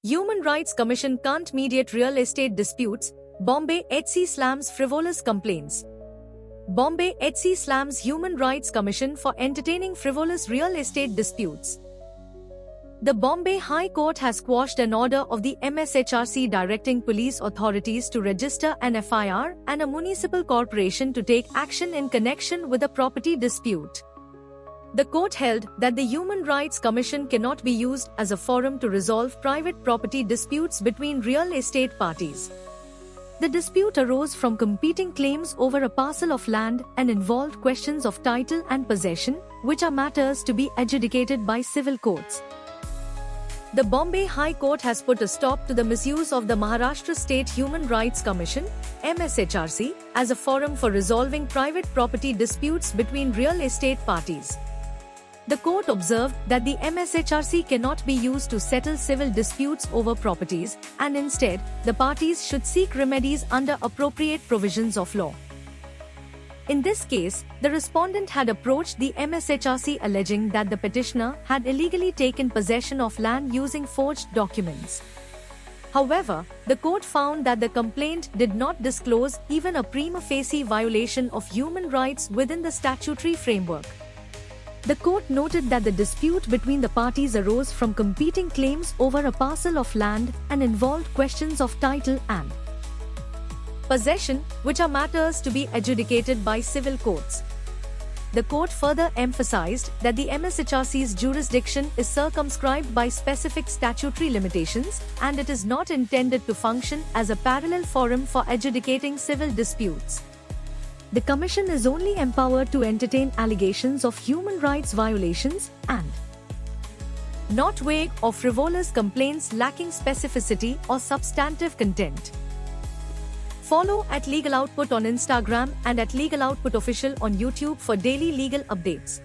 Human Rights Commission can't mediate real estate disputes, Bombay HC slams frivolous complaints. Bombay HC slams Human Rights Commission for entertaining frivolous real estate disputes. The Bombay High Court has quashed an order of the MSHRC directing police authorities to register an FIR and a municipal corporation to take action in connection with a property dispute. The court held that the Human Rights Commission cannot be used as a forum to resolve private property disputes between real estate parties. The dispute arose from competing claims over a parcel of land and involved questions of title and possession, which are matters to be adjudicated by civil courts. The Bombay High Court has put a stop to the misuse of the Maharashtra State Human Rights Commission (MSHRC) as a forum for resolving private property disputes between real estate parties. The court observed that the MSHRC cannot be used to settle civil disputes over properties, and instead, the parties should seek remedies under appropriate provisions of law. In this case, the respondent had approached the MSHRC alleging that the petitioner had illegally taken possession of land using forged documents. However, the court found that the complaint did not disclose even a prima facie violation of human rights within the statutory framework. The court noted that the dispute between the parties arose from competing claims over a parcel of land and involved questions of title and possession, which are matters to be adjudicated by civil courts. The court further emphasized that the MSHRC's jurisdiction is circumscribed by specific statutory limitations, and it is not intended to function as a parallel forum for adjudicating civil disputes. The Commission is only empowered to entertain allegations of human rights violations and not vague or frivolous complaints lacking specificity or substantive content. Follow @Legal Output on Instagram and @Legal Output Official on YouTube for daily legal updates.